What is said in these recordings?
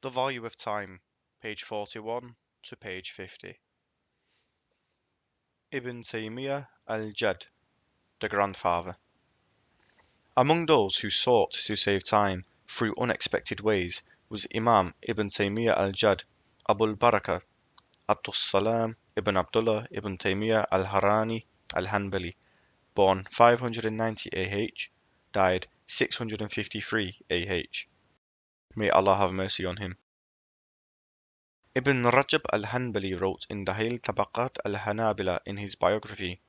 The Volume of Time, page 41 to page 50. Ibn Taymiyyah al-Jad, the grandfather. Among those who sought to save time through unexpected ways was Imam Ibn Taymiyyah al-Jad, Abul Barakah, Abdus Salam ibn Abdullah ibn Taymiyyah al-Harani al-Hanbali, born 590 AH, died 653 AH. May Allah have mercy on him. Ibn Rajab al-Hanbali wrote in Dahil Tabaqat al-Hanabila in his biography,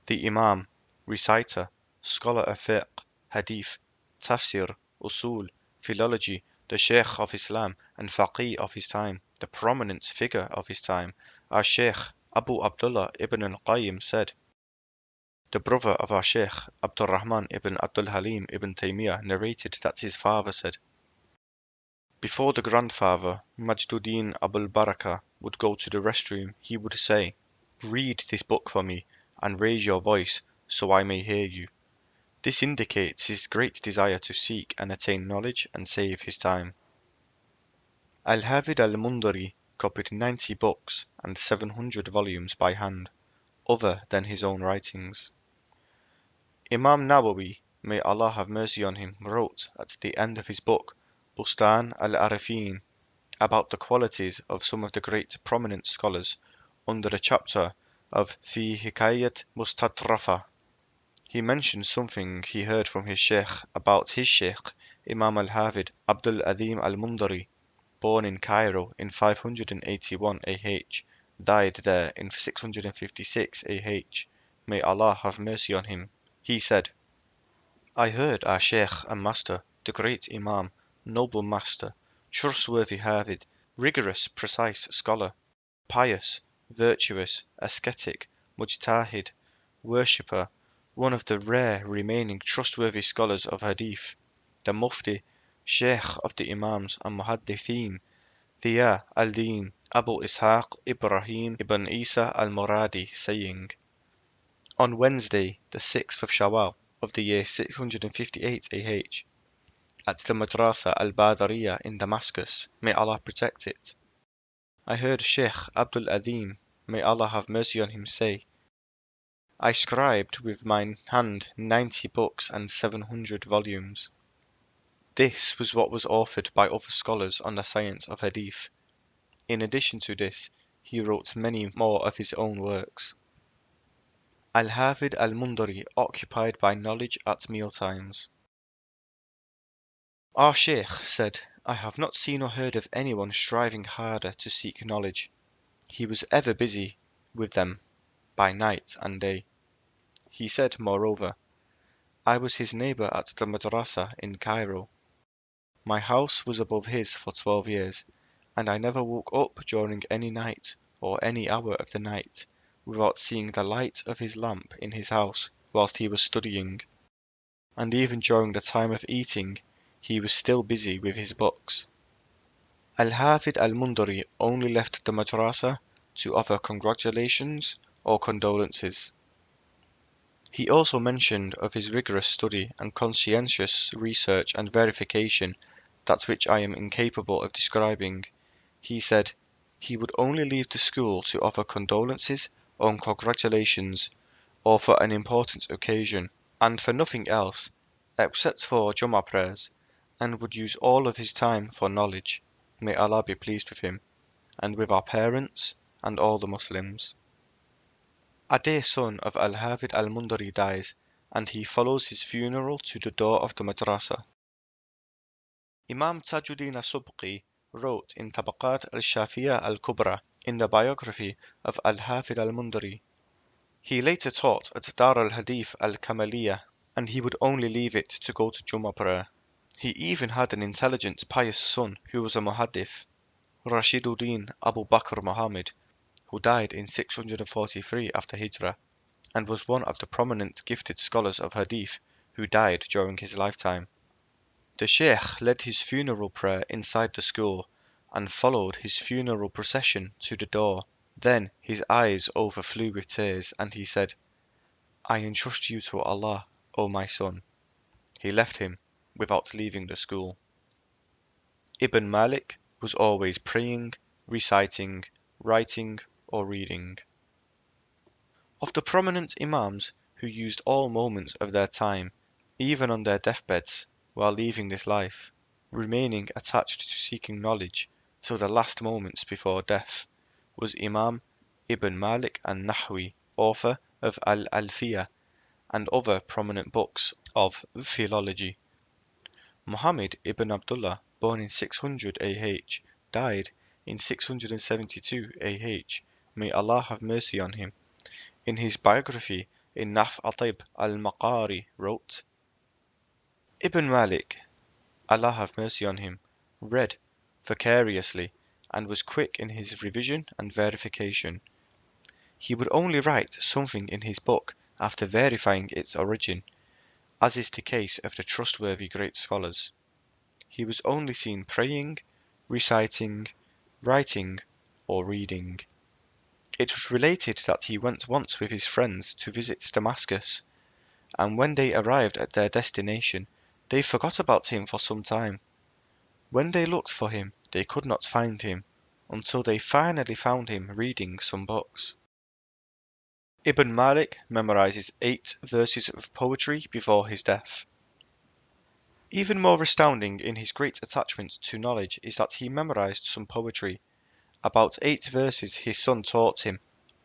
the Imam, reciter, scholar of fiqh, hadith, tafsir, usul, philology, the Shaykh of Islam and faqih of his time, the prominent figure of his time, our Shaykh Abu Abdullah ibn al-Qayyim said, the brother of our Shaykh Abdul Rahman ibn Abdul Halim ibn Taymiyyah narrated that his father said, before the grandfather, Majduddin Abul Barakah, would go to the restroom, he would say, read this book for me, and raise your voice, so I may hear you. This indicates his great desire to seek and attain knowledge and save his time. Al-Hafid al-Mundari copied 90 books and 700 volumes by hand, other than his own writings. Imam Nawawi, may Allah have mercy on him, wrote at the end of his book, Bustan al-Arifin, about the qualities of some of the great prominent scholars under the chapter of Fi Hikayat Mustatrafa. He mentioned something he heard from his Shaykh about his Shaykh, Imam al-Hafid Abdul Azim al-Mundari, born in Cairo in 581 AH, died there in 656 AH. May Allah have mercy on him. He said, I heard our Shaykh and Master, the great Imam, noble Master, trustworthy Hafid, rigorous, precise scholar, pious, virtuous, ascetic, mujtahid, worshipper, one of the rare remaining trustworthy scholars of Hadith, the Mufti, Shaykh of the Imams and Muhaddithin, Thiya al-Din, Abu Ishaq Ibrahim ibn Isa al-Muradi, saying, on Wednesday, the 6th of Shawwal of the year 658 AH, at the Madrasa al-Badariyah in Damascus, may Allah protect it, I heard Shaykh Abdul Azim, may Allah have mercy on him, say, I scribed with mine hand 90 books and 700 volumes. This was what was authored by other scholars on the science of Hadith. In addition to this, he wrote many more of his own works. Al-Hafid al-Mundari occupied by knowledge at mealtimes. Our Shaykh said, I have not seen or heard of anyone striving harder to seek knowledge. He was ever busy with them by night and day. He said, moreover, I was his neighbour at the Madrasa in Cairo. My house was above his for 12 years, and I never woke up during any night or any hour of the night without seeing the light of his lamp in his house whilst he was studying, and even during the time of eating he was still busy with his books. Al-Hafid al-Mundari only left the Madrasa to offer congratulations or condolences. He also mentioned of his rigorous study and conscientious research and verification that which I am incapable of describing. He said, he would only leave the school to offer condolences or congratulations, or for an important occasion, and for nothing else, except for Jummah prayers, and would use all of his time for knowledge. May Allah be pleased with him, and with our parents, and all the Muslims. A dear son of Al-Hafid al-Mundari dies, and he follows his funeral to the door of the Madrasa. Imam Tajuddin as-Subki wrote in Tabaqat al-Shafiyah al-Kubra in the biography of Al-Hafid al-Mundari. He later taught at Dar al-Hadith al-Kamaliyah, and he would only leave it to go to Jummah prayer. He even had an intelligent, pious son who was a muhaddith, Rashiduddin Abu Bakr Muhammad, who died in 643 after Hijrah, and was one of the prominent gifted scholars of Hadith who died during his lifetime. The Shaykh led his funeral prayer inside the school, and followed his funeral procession to the door. Then his eyes overflew with tears, and he said, I entrust you to Allah, O my son. He left him without leaving the school. Ibn Malik was always praying, reciting, writing, or reading. Of the prominent Imams who used all moments of their time, even on their deathbeds, while leaving this life, remaining attached to seeking knowledge till the last moments before death, was Imam Ibn Malik an-Nahwi, author of Al-Alfiyah and other prominent books of philology. Muhammad ibn Abdullah, born in 600 AH, died in 672 AH, may Allah have mercy on him, in his biography in Naf Atib al-Maqari wrote, Ibn Malik, Allah have mercy on him, read vicariously and was quick in his revision and verification. He would only write something in his book after verifying its origin, as is the case of the trustworthy great scholars. He was only seen praying, reciting, writing, or reading. It was related that he went once with his friends to visit Damascus, and when they arrived at their destination, they forgot about him for some time. When they looked for him, they could not find him, until they finally found him reading some books. Ibn Malik memorizes 8 verses of poetry before his death. Even more astounding in his great attachment to knowledge is that he memorized some poetry, about 8 verses his son taught him,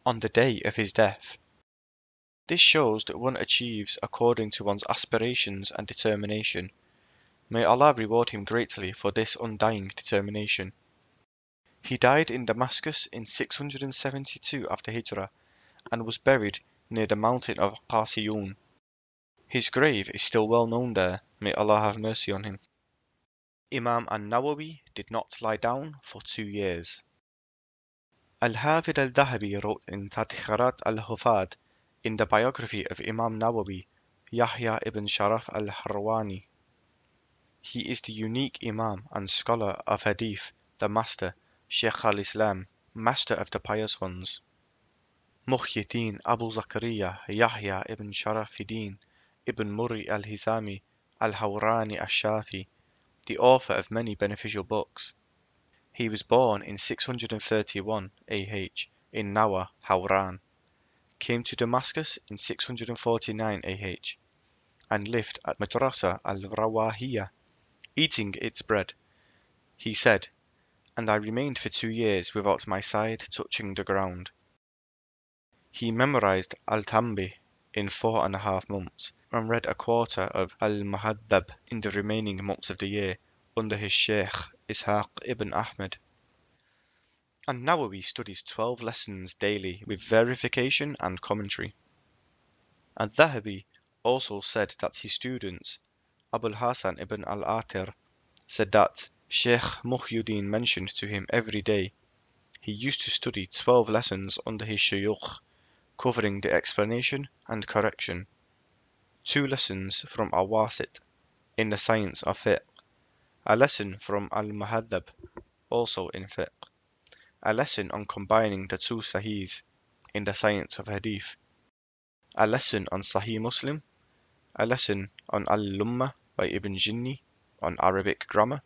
on the day of his death. This shows that one achieves according to one's aspirations and determination. May Allah reward him greatly for this undying determination. He died in Damascus in 672 after Hijrah, and was buried near the mountain of Qasiyun. His grave is still well known there, may Allah have mercy on him. Imam an-Nawawi did not lie down for 2 years. Al-Hafid al-Dhahabi wrote in Tadkhirat al-Hufad, in the biography of Imam Nawawi, Yahya ibn Sharaf al-Harwani. He is the unique Imam and scholar of Hadith, the master, Shaykh al-Islam, master of the pious ones. Muhyiddin Abu Zakaria Yahya ibn Sharafiddin ibn Muri al-Hizami al-Hawrani al-Shafi, the author of many beneficial books. He was born in 631 AH in Nawa, Hawran, came to Damascus in 649 AH, and lived at Madrasa al-Rawahiyah, eating its bread. He said, and I remained for 2 years without my side touching the ground. He memorized al-Tambi in 4.5 months, and read a quarter of al-Muhaddab in the remaining months of the year, under his Shaykh Ishaq ibn Ahmed. And Nawawi studies 12 lessons daily with verification and commentary. Al-Dhahabi also said that his students, Abul Hasan ibn al-Atir, said that Shaykh Muhyiddin mentioned to him every day. He used to study 12 lessons under his shuyukh, covering the explanation and correction. 2 lessons from Awasit in the science of fiqh, a lesson from al-Muhaddab, also in fiqh, a lesson on combining the 2 sahihs in the science of hadith, a lesson on Sahih Muslim, a lesson on Al-Lumma by Ibn Jinni on Arabic grammar,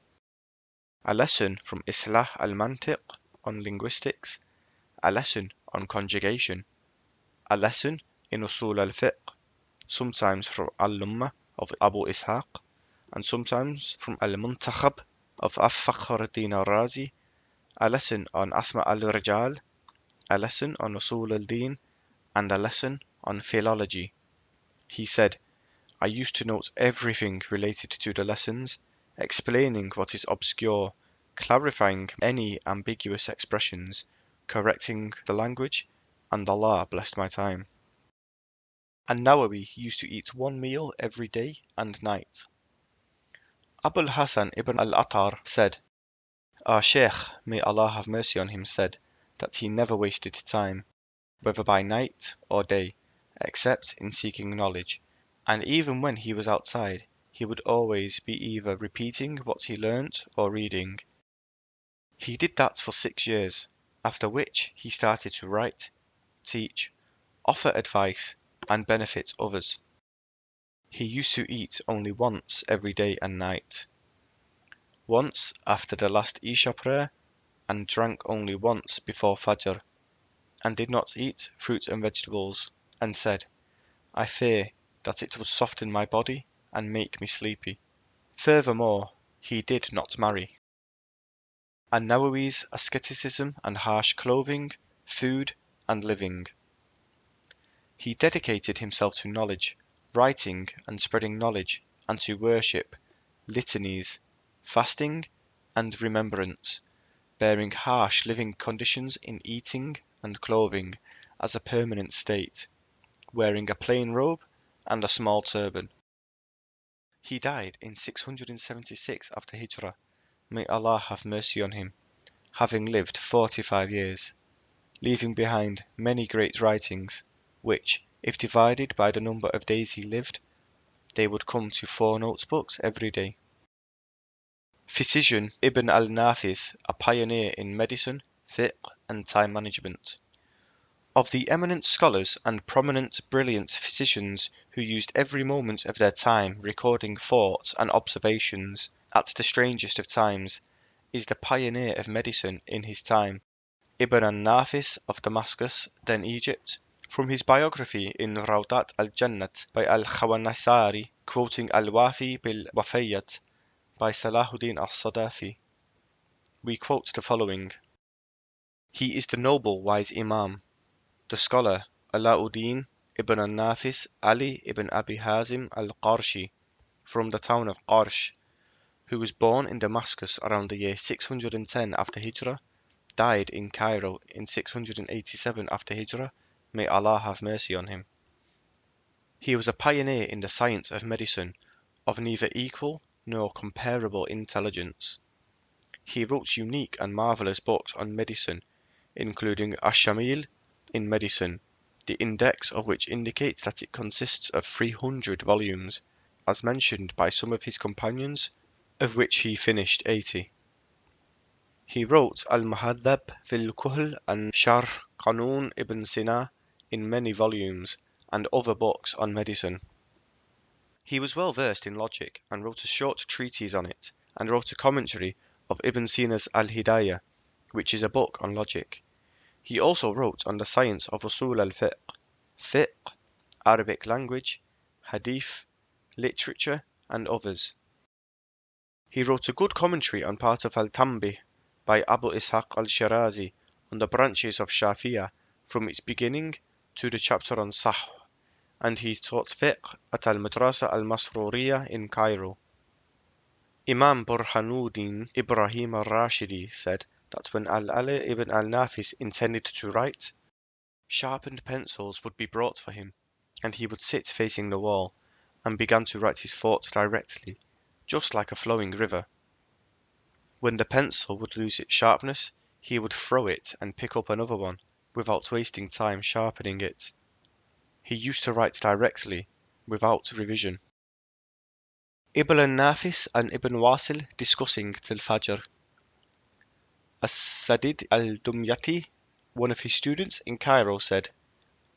a lesson from Islah al-Mantiq on linguistics, a lesson on conjugation, a lesson in Usul al-Fiqh, sometimes from Al-Lumma of Abu Ishaq, and sometimes from Al-Muntakhab of Fakhr-ud-Din al-Razi, a lesson on Asma al-Rijal, a lesson on Usul al-Din, and a lesson on philology. He said, I used to note everything related to the lessons, explaining what is obscure, clarifying any ambiguous expressions, correcting the language, and Allah blessed my time. And Nawawi used to eat 1 meal every day and night. Abul Hasan ibn al-Attar said, our Shaykh, may Allah have mercy on him, said that he never wasted time, whether by night or day, except in seeking knowledge, and even when he was outside, he would always be either repeating what he learnt or reading. He did that for 6 years, after which he started to write, teach, offer advice, and benefit others. He used to eat only once every day and night. once after the last Isha prayer, and drank only once before Fajr, and did not eat fruit and vegetables, and said, I fear that it will soften my body and make me sleepy. Furthermore, he did not marry. An-Nawawi's asceticism and harsh clothing, food, and living. He dedicated himself to knowledge, writing and spreading knowledge, and to worship, litanies, fasting, and remembrance, bearing harsh living conditions in eating and clothing as a permanent state, wearing a plain robe and a small turban. He died in 676 after Hijrah. May Allah have mercy on him, having lived 45 years, leaving behind many great writings, which, if divided by the number of days he lived, they would come to 4 notebooks every day. Physician Ibn al-Nafis, a pioneer in medicine, fiqh, and time management. Of the eminent scholars and prominent brilliant physicians who used every moment of their time recording thoughts and observations at the strangest of times, is the pioneer of medicine in his time, Ibn al-Nafis of Damascus, then Egypt. From his biography in Rawdat al-Jannat by al-Khawanisari, quoting al-Wafi bil-Wafayyat by Salahuddin al-Sadafi, we quote the following. He is the noble wise Imam, the scholar Alauddin ibn al-Nafis Ali ibn Abi Hazim al-Qarshi, from the town of Qarsh, who was born in Damascus around the year 610 after Hijrah, died in Cairo in 687 after Hijrah. May Allah have mercy on him. He was a pioneer in the science of medicine, of neither equal nor comparable intelligence. He wrote unique and marvelous books on medicine, including Ash-Shamil in medicine, the index of which indicates that it consists of 300 volumes, as mentioned by some of his companions, of which he finished 80. He wrote Al-Muhaddab fil Kuhl and Sharh Qanun ibn Sina in many volumes, and other books on medicine. He was well versed in logic, and wrote a short treatise on it, and wrote a commentary of Ibn Sina's Al-Hidayah, which is a book on logic. He also wrote on the science of Usul al-Fiqh, fiqh, Arabic language, hadith, literature, and others. He wrote a good commentary on part of Al-Tanbih by Abu Ishaq al-Shirazi on the branches of Shafi'ah from its beginning to the chapter on Sahw, and he taught fiqh at Al-Madrasa al-Masruriyah in Cairo. Imam Burhanuddin Ibrahim al-Rashidi said that when Al-Ali ibn al-Nafis intended to write, sharpened pencils would be brought for him, and he would sit facing the wall, and began to write his thoughts directly, just like a flowing river. When the pencil would lose its sharpness, he would throw it and pick up another one, without wasting time sharpening it. He used to write directly, without revision. Ibn al-Nafis and Ibn Wasil discussing till Fajr. As-Sadid al-Dumyati, one of his students in Cairo, said,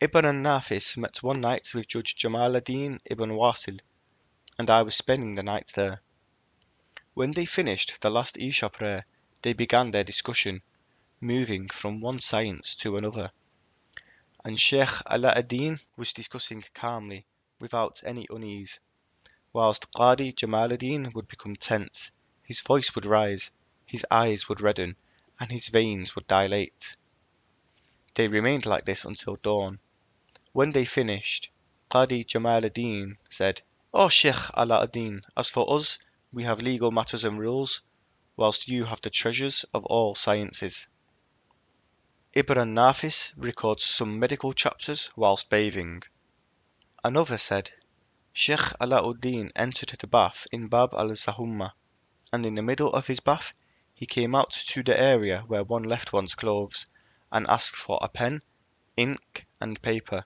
Ibn al-Nafis met one night with Judge Jamal-ad-Din ibn Wasil, and I was spending the night there. When they finished the last Isha prayer, they began their discussion, moving from one science to another, and Shaykh Ala-ad-Din was discussing calmly, without any unease, whilst Qadi Jamal-ad-Din would become tense, his voice would rise, his eyes would redden, and his veins would dilate. They remained like this until dawn. When they finished, Qadi Jamal-ad-Din said, O Shaykh Ala-ad-Din, as for us, we have legal matters and rules, whilst you have the treasures of all sciences. Ibn al-Nafis records some medical chapters whilst bathing. Another said, Shaykh Alauddin entered the bath in Bab al-Zahumma, and in the middle of his bath he came out to the area where one left one's clothes, and asked for a pen, ink, and paper,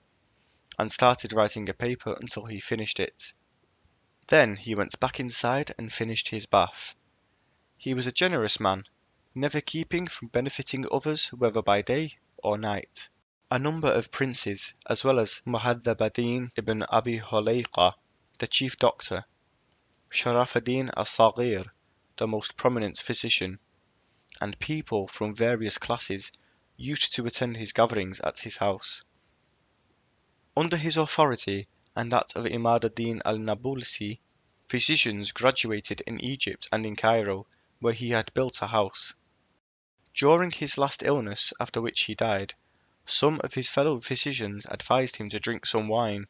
and started writing a paper until he finished it. Then he went back inside and finished his bath. He was a generous man, never keeping from benefiting others whether by day or night. A number of princes, as well as Muhaddab ad-Din ibn Abi Hulayqa, the chief doctor, Sharaf ad-Din al-Saghir, the most prominent physician, and people from various classes used to attend his gatherings at his house. Under his authority and that of Imad ad-Din al-Nabulsi, physicians graduated in Egypt and in Cairo, where he had built a house. During his last illness, after which he died, some of his fellow physicians advised him to drink some wine,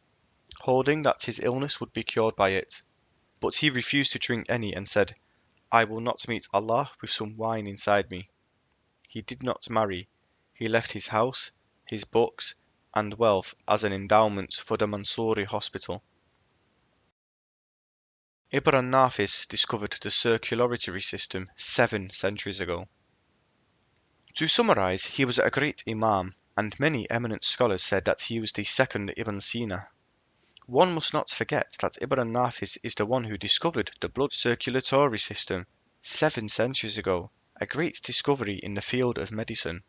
holding that his illness would be cured by it. But he refused to drink any and said, "I will not meet Allah with some wine inside me." He did not marry. He left his house, his books, and wealth as an endowment for the Mansouri hospital. Ibn al-Nafis discovered the circulatory system 7 centuries ago. To summarize, he was a great Imam, and many eminent scholars said that he was the second Ibn Sina. One must not forget that Ibn al-Nafis is the one who discovered the blood circulatory system 7 centuries ago, a great discovery in the field of medicine.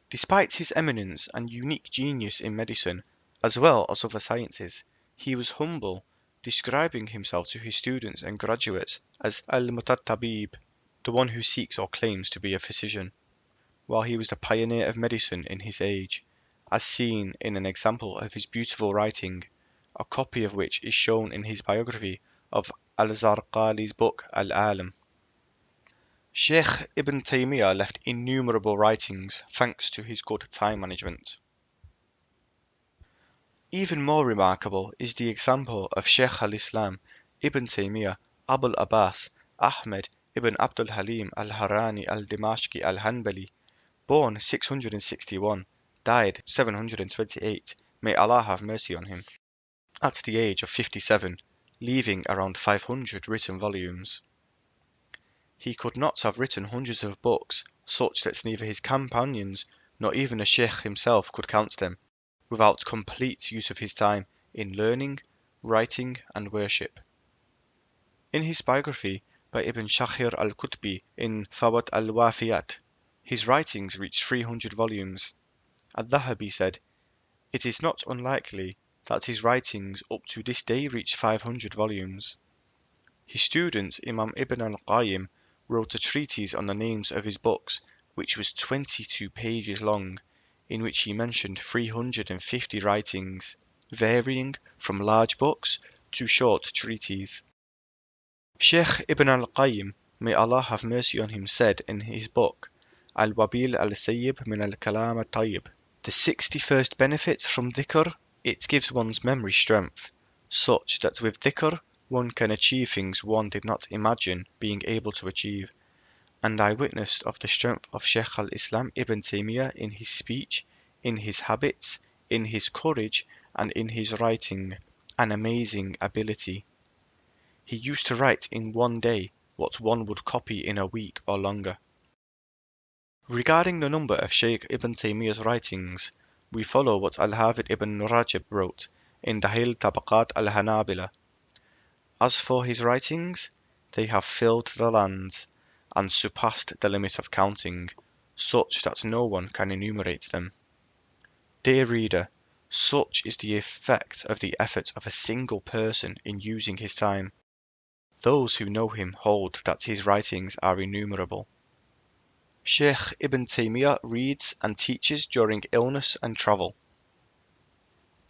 Despite his eminence and unique genius in medicine, as well as other sciences, he was humble, describing himself to his students and graduates as al-Mutattabib, the one who seeks or claims to be a physician, while he was the pioneer of medicine in his age, as seen in an example of his beautiful writing, a copy of which is shown in his biography of al-Zarqali's book Al-Alam. Shaykh Ibn Taymiyyah left innumerable writings thanks to his good time management. Even more remarkable is the example of Shaykh al-Islam Ibn Taymiyyah Abul Abbas Ahmed ibn Abdul Halim al-Harani al-Dimashqi al-Hanbali, born 661, died 728, may Allah have mercy on him, at the age of 57, leaving around 500 written volumes. He could not have written hundreds of books, such that neither his companions nor even the Shaykh himself could count them, without complete use of his time in learning, writing, and worship. In his biography by Ibn Shakhir al-Qutbi in Fawat al-Wafiyat, his writings reached 300 volumes. Al-Dhahabi said, "It is not unlikely that his writings up to this day reach 500 volumes. His student Imam Ibn al-Qayyim wrote a treatise on the names of his books, which was 22 pages long, in which he mentioned 350 writings, varying from large books to short treatises. Shaykh Ibn al-Qayyim, may Allah have mercy on him, said in his book Al-Wabil al-Sayyib min al-Kalam al-Tayyib, the 61st benefit from dhikr, it gives one's memory strength, such that with dhikr one can achieve things one did not imagine being able to achieve. And I witnessed of the strength of Shaykh al-Islam Ibn Taymiyyah in his speech, in his habits, in his courage, and in his writing, an amazing ability. He used to write in one day what one would copy in a week or longer." Regarding the number of Shaykh Ibn Taymiyyah's writings, we follow what Al-Hafidh Ibn Rajab wrote in Dahil Tabaqat al-Hanabila. As for his writings, they have filled the lands, and surpassed the limit of counting, such that no one can enumerate them. Dear reader, such is the effect of the effort of a single person in using his time. Those who know him hold that his writings are innumerable. Shaykh Ibn Taymiyyah reads and teaches during illness and travel.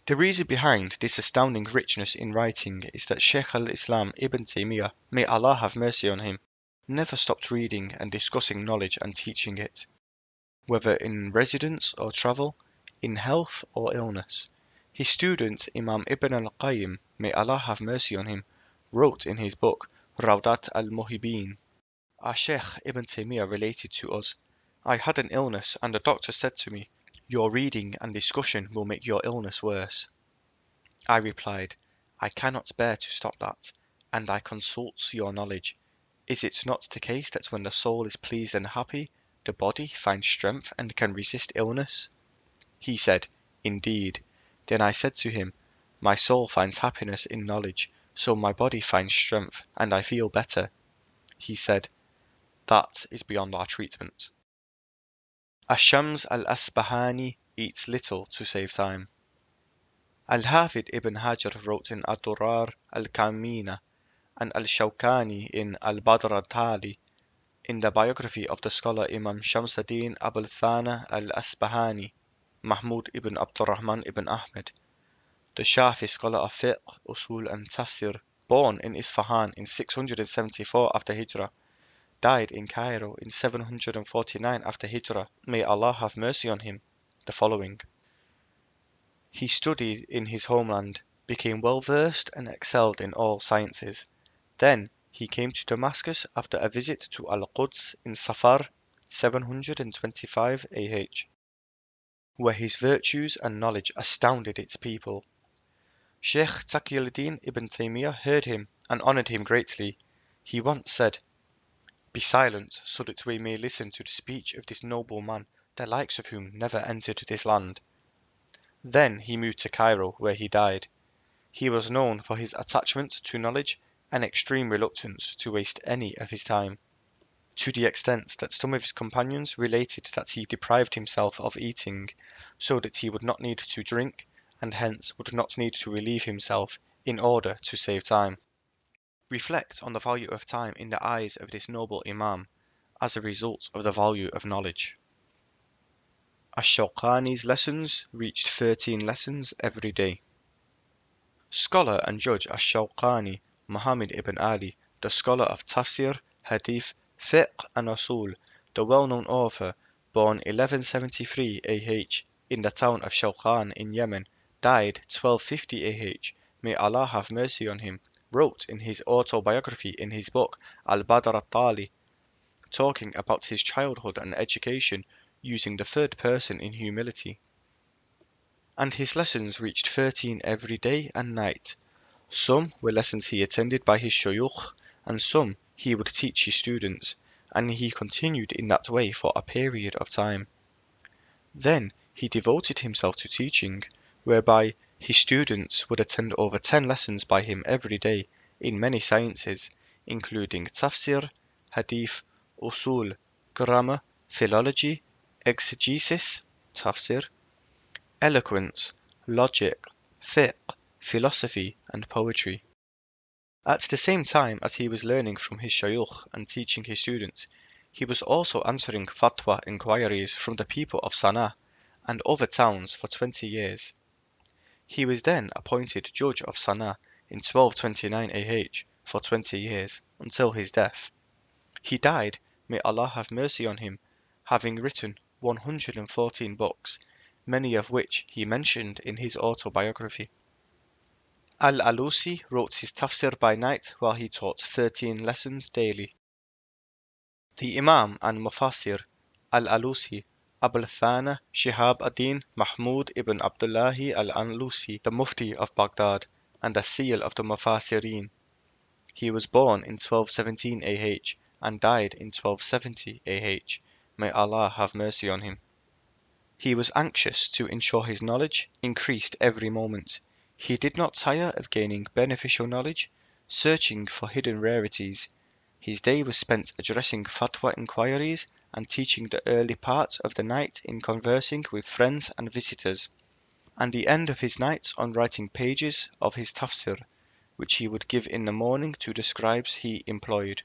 The reason behind this astounding richness in writing is that Shaykh al-Islam Ibn Taymiyyah, may Allah have mercy on him, never stopped reading and discussing knowledge and teaching it, whether in residence or travel, in health or illness. His student Imam Ibn al-Qayyim, may Allah have mercy on him, wrote in his book Rawdat al-Muhibbin, our Shaykh Ibn Taymiyyah related to us, "I had an illness and the doctor said to me, 'Your reading and discussion will make your illness worse.' I replied, 'I cannot bear to stop that, and I consult your knowledge. Is it not the case that when the soul is pleased and happy, the body finds strength and can resist illness?' He said, 'Indeed.' Then I said to him, 'My soul finds happiness in knowledge, so my body finds strength, and I feel better.' He said, 'That is beyond our treatment.'" Ash-Shams al-Asbahani eats little to save time. Al-Hafid ibn Hajar wrote in Ad-Durar al-Kamina, and al-Shawkani in al-Badr al-Tali. In the biography of the scholar Imam Shamsuddin Abul Thana al-Asbahani, Mahmud ibn Abdurrahman ibn Ahmed, the Shafi scholar of fiqh, usul and tafsir, born in Isfahan in 674 after Hijrah, died in Cairo in 749 after Hijrah, may Allah have mercy on him, the following. He studied in his homeland, became well versed and excelled in all sciences. Then he came to Damascus after a visit to Al-Quds in Safar 725 AH, where his virtues and knowledge astounded its people. Shaykh Taqiyuddin ibn Taymiyyah heard him and honored him greatly. He once said, "Be silent, so that we may listen to the speech of this noble man, the likes of whom never entered this land." Then he moved to Cairo, where he died. He was known for his attachment to knowledge and extreme reluctance to waste any of his time, to the extent that some of his companions related that he deprived himself of eating, so that he would not need to drink, and hence would not need to relieve himself, in order to save time. Reflect on the value of time in the eyes of this noble Imam, as a result of the value of knowledge. Ash-Shawqani's lessons reached 13 lessons every day. Scholar and judge Ash-Shawqani, Muhammad ibn Ali, the scholar of tafsir, hadith, fiqh and usul, the well-known author, born 1173 AH in the town of Shawqan in Yemen, died 1250 AH, may Allah have mercy on him, wrote in his autobiography in his book Al-Badr al-Tali, talking about his childhood and education using the third person in humility. And his lessons reached 13 every day and night. Some were lessons he attended by his shuyukh, and some he would teach his students, and he continued in that way for a period of time. Then he devoted himself to teaching, whereby his students would attend over 10 lessons by him every day in many sciences, including tafsir, hadith, usul, grammar, philology, exegesis, tafsir, eloquence, logic, fiqh, philosophy, and poetry. At the same time as he was learning from his shayukh and teaching his students, he was also answering fatwa inquiries from the people of Sana'a and other towns for 20 years. He was then appointed judge of Sana'a in 1229 AH for 20 years, until his death. He died, may Allah have mercy on him, having written 114 books, many of which he mentioned in his autobiography. Al-Alusi wrote his tafsir by night while he taught 13 lessons daily. The Imam and Mufassir, Al-Alusi, Abul Thana Shaykh Abd Mahmud ibn Abdullahi al-Alusi, the Mufti of Baghdad, and the seal of the Mufassirin. He was born in 1217 AH and died in 1270 AH. May Allah have mercy on him. He was anxious to ensure his knowledge increased every moment. He did not tire of gaining beneficial knowledge, searching for hidden rarities. His day was spent addressing fatwa inquiries and teaching the early part of the night in conversing with friends and visitors, and the end of his nights on writing pages of his tafsir, which he would give in the morning to the scribes he employed,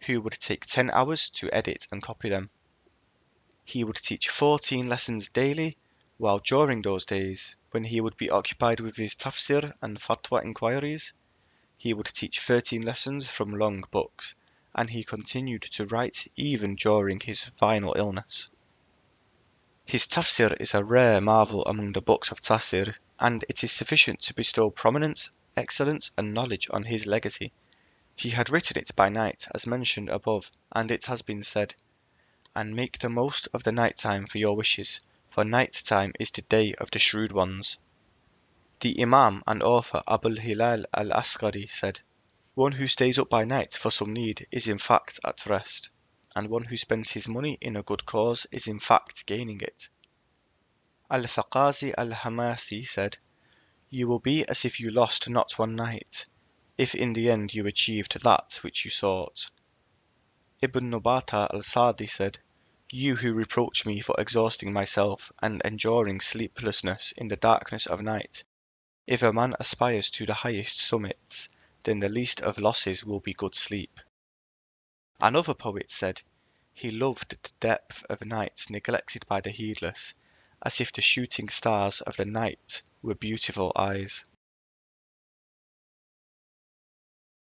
who would take 10 hours to edit and copy them. He would teach 14 lessons daily, while during those days, when he would be occupied with his tafsir and fatwa inquiries, he would teach 13 lessons from long books, and he continued to write even during his final illness. His tafsir is a rare marvel among the books of tafsir, and it is sufficient to bestow prominence, excellence, and knowledge on his legacy. He had written it by night, as mentioned above, and it has been said, "And make the most of the night time for your wishes, for night time is the day of the shrewd ones." The Imam and author Abul Hilal al-Askari said, "One who stays up by night for some need is in fact at rest, and one who spends his money in a good cause is in fact gaining it." Al-Faqazi al-Hamasi said, "You will be as if you lost not one night, if in the end you achieved that which you sought." Ibn Nubata al-Sadi said, "You who reproach me for exhausting myself and enduring sleeplessness in the darkness of night, if a man aspires to the highest summits, then the least of losses will be good sleep. Another poet said, he loved the depth of nights neglected by the heedless, as if the shooting stars of the night were beautiful eyes.